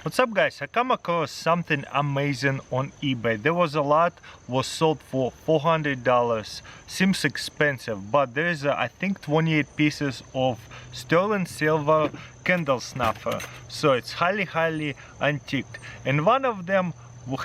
What's up guys, I come across something amazing on eBay. There was a lot, was sold for $400. Seems expensive, but there is I think 28 pieces of sterling silver candle snuffer. So it's highly antiqued. And one of them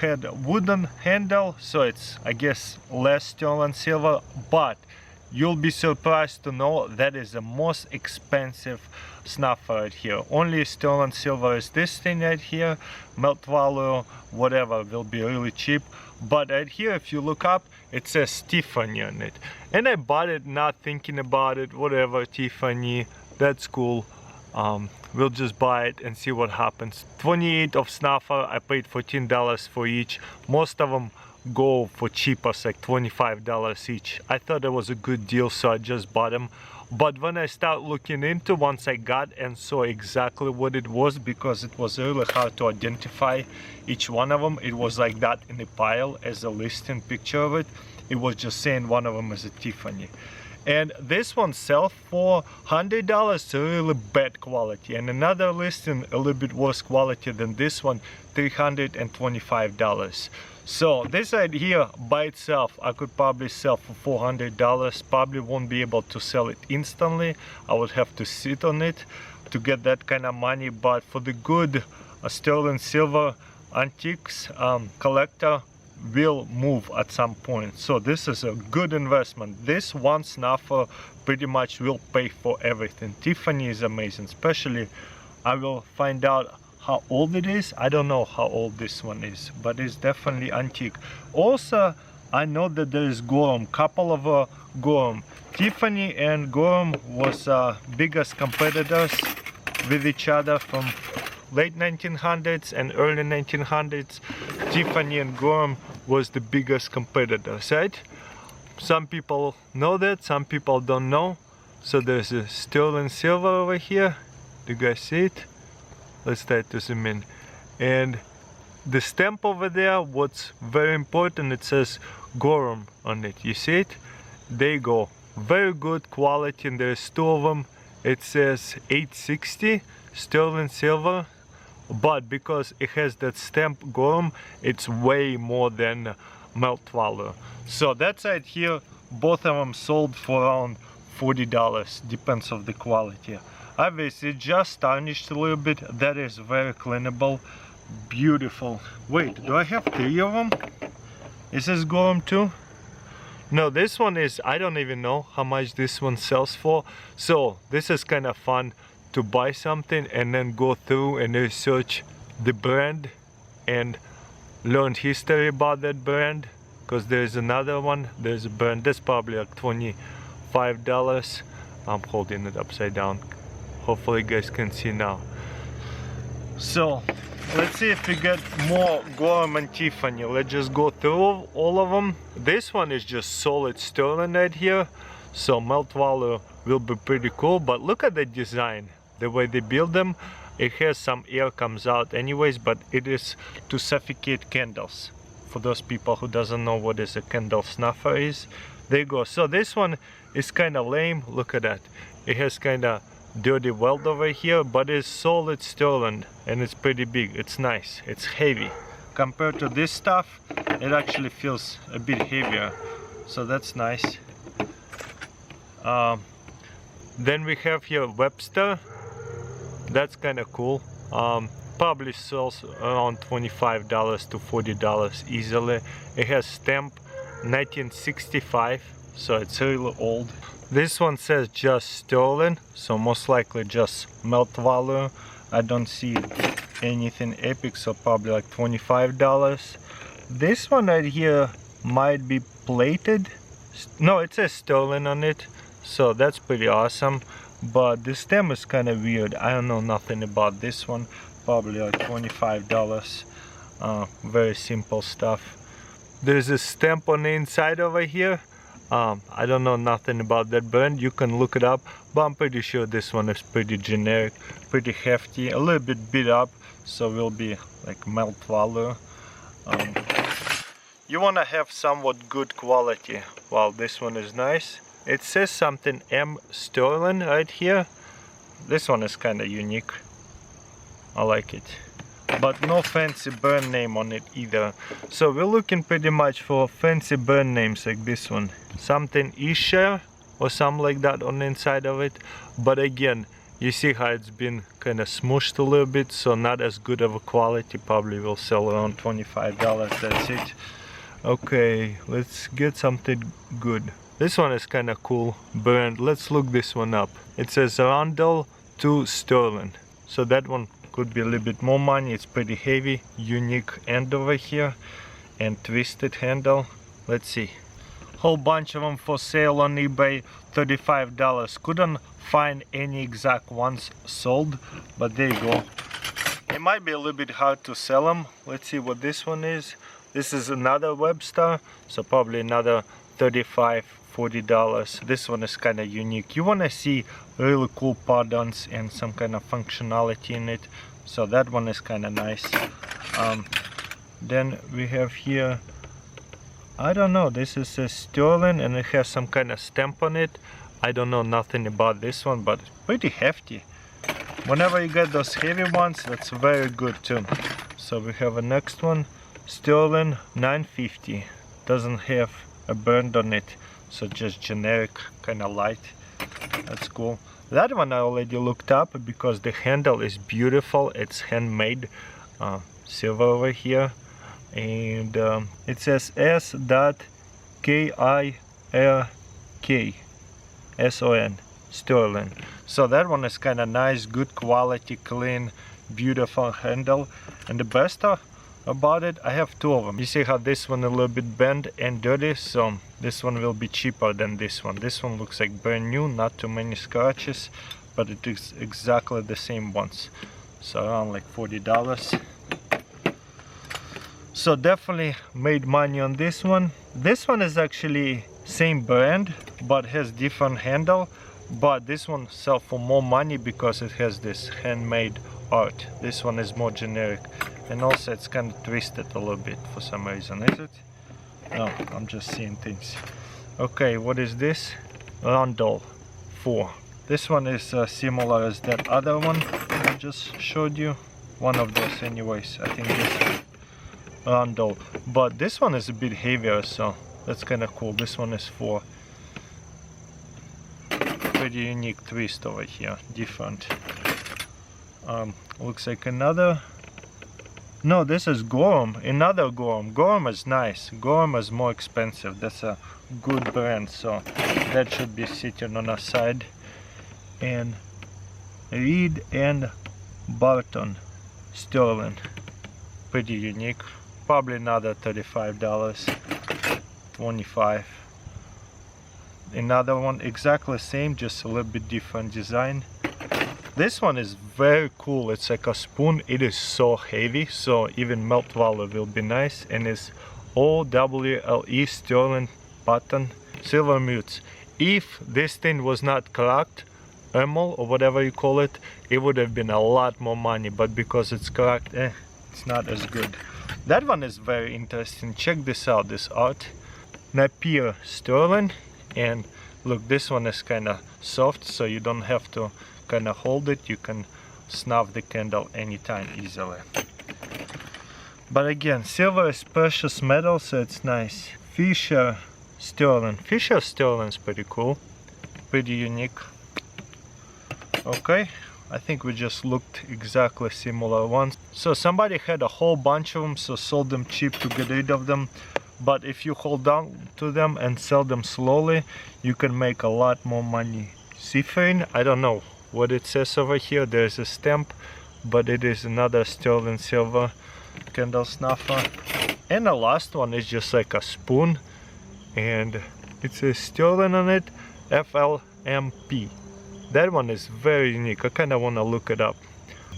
had a wooden handle, so it's I guess less sterling silver, but you'll be surprised to know that is the most expensive snuffer right here. Only sterling silver is this thing right here. Melt value, whatever, will be really cheap. But right here, if you look up, it says Tiffany on it. And I bought it not thinking about it, whatever, Tiffany, that's cool. We'll just buy it and see what happens. 28 of snuffer, I paid $14 for each. Most of them go for cheapest, like $25 each. I thought it was a good deal, so I just bought them. But when I start looking into, once I got and saw exactly what it was, because it was really hard to identify each one of them, it was like that in a pile as a listing picture of it. It was just saying one of them is a Tiffany. And this one sells for $100, so really bad quality. And another listing a little bit worse quality than this one, $325. So this right here by itself I could probably sell for $400. Probably won't be able to sell it instantly. I would have to sit on it to get that kind of money. But for the good sterling silver antiques collector, will move at some point. So this is a good investment. This one snuffer pretty much will pay for everything. Tiffany is amazing, especially I will find out how old it is. I don't know how old this one is, but it's definitely antique. Also, I know that there is Gorham, couple of Gorham. Tiffany and Gorham was biggest competitors with each other from late 1900s and early 1900s. Tiffany and Gorham was the biggest competitors, right? Some people know that, some people don't know. So there's a sterling silver over here. Do you guys see it? Let's try to zoom in. And the stamp over there, what's very important, it says Gorham on it. You see it? There you go. Very good quality, and there's two of them. It says 860 sterling silver, but because it has that stamp Gorham, it's way more than melt value. So that's right here, both of them sold for around $40, depends on the quality. Obviously just tarnished a little bit. That is very cleanable, beautiful. Wait, do I have three of them? Is this Gorham too? No, this one is, I don't even know how much this one sells for. So this is kind of fun to buy something and then go through and research the brand and learn history about that brand, because there's another one, there's a brand that's probably like $25. I'm holding it upside down, hopefully you guys can see now. So let's see if we get more Gorham and Tiffany. Let's just go through all of them. This one is just solid sterling right here, so melt value will be pretty cool. But look at the design, the way they build them. It has some air comes out anyways, but it is to suffocate candles. For those people who doesn't know what is a candle snuffer is, there you go. So this one is kind of lame. Look at that. It has kind of dirty weld over here, but it's solid sterling and it's pretty big. It's nice. It's heavy. Compared to this stuff, it actually feels a bit heavier. So that's nice. Then we have here Webster. That's kind of cool. Probably sells around $25 to $40 easily. It has stamp 1965, so it's really old. This one says just sterling, so most likely just melt value. I don't see anything epic, so probably like $25. This one right here might be plated. No, it says sterling on it, so that's pretty awesome. But the stem is kind of weird. I don't know nothing about this one. Probably like $25. Very simple stuff. There's a stamp on the inside over here. I don't know nothing about that brand. You can look it up, but I'm pretty sure this one is pretty generic, pretty hefty, a little bit beat up, so will be like melt value. You want to have somewhat good quality. Well, this one is nice. It says something M sterling right here. This one is kind of unique. I like it. but no fancy brand name on it either. So we're looking pretty much for fancy brand names like this one, something eShare or something like that on the inside of it. But again, you see how it's been kind of smooshed a little bit, so not as good of a quality. Probably will sell around $25. That's it. Okay, let's get something good. This one is kind of cool brand. Let's look this one up. It says Randall to Sterling. So that one could be a little bit more money. It's pretty heavy, unique end over here, and twisted handle. Let's see. Whole bunch of them for sale on eBay, $35. Couldn't find any exact ones sold, but there you go. It might be a little bit hard to sell them. Let's see what this one is. This is another Webster, so probably another $35, $40. This one is kind of unique. You want to see really cool patterns and some kind of functionality in it, so that one is kind of nice. Then we have here, I don't know, this is a Sterling and it has some kind of stamp on it. I don't know nothing about this one, but it's pretty hefty. Whenever you get those heavy ones, that's very good too. So we have a next one, Sterling 950. Doesn't have a brand on it, so just generic, kind of light. That's cool. That one I already looked up because the handle is beautiful. It's handmade, silver over here, and it says S.KIRK Sterling. So that one is kind of nice, good quality, clean, beautiful handle. And the best about it, I have two of them. You see how this one a little bit bent and dirty, so this one will be cheaper than this one. This one looks like brand new, not too many scratches, but it is exactly the same ones, so around like $40. So definitely made money on this one. This one is actually same brand but has different handle, but this one sells for more money because it has this handmade art. This one is more generic, and also it's kind of twisted a little bit for some reason. Is it? No, I'm just seeing things. Okay, what is this? Randall 4. This one is similar as that other one I just showed you. One of those anyways. I think this Randall, but this one is a bit heavier, so that's kind of cool. This one is 4. Pretty unique twist over here, different. Looks like another. No, this is Gorham, another Gorham. Gorham is nice. Gorham is more expensive. That's a good brand, so that should be sitting on our side. And Reed and Barton Sterling, pretty unique. Probably another $35, $25. Another one exactly same, just a little bit different design. This one is very cool. It's like a spoon. It is so heavy, so even melt value will be nice. And it's OWLE Sterling pattern, silver mutes. If this thing was not cracked, emerald or whatever you call it, it would have been a lot more money, but because it's cracked, it's not as good. That one is very interesting. Check this out, this art. Napier Sterling, and look, this one is kind of soft, so you don't have to kind of hold it. You can snuff the candle anytime easily. But again, silver is precious metal, so it's nice. Fisher Sterling. Fisher Sterling is pretty cool, pretty unique. Okay, I think we just looked exactly similar ones. So somebody had a whole bunch of them, so sold them cheap to get rid of them. But if you hold on to them and sell them slowly, you can make a lot more money. Ciphering, I don't know what it says over here. There's a stamp, but it is another sterling silver candle snuffer. And the last one is just like a spoon, and it says sterling on it, FLMP. That one is very unique. I kind of want to look it up.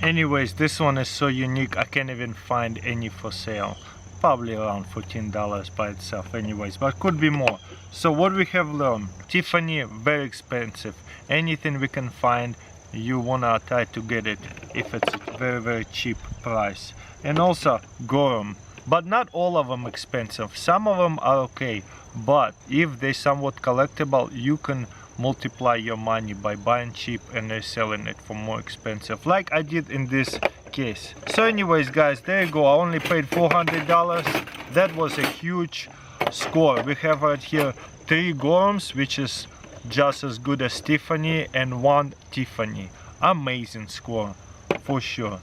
Anyways, this one is so unique, I can't even find any for sale. Probably around $14 by itself anyways, but could be more. So what we have learned: Tiffany, very expensive. Anything we can find, you wanna try to get it if it's a very cheap price. And also Gorham, but not all of them expensive. Some of them are okay, but if they're somewhat collectible, you can multiply your money by buying cheap and reselling it for more expensive, like I did in this case. So anyways guys, there you go. I only paid $400. That was a huge score. We have right here 3 Gorms, which is just as good as Tiffany, and 1 Tiffany. Amazing score for sure.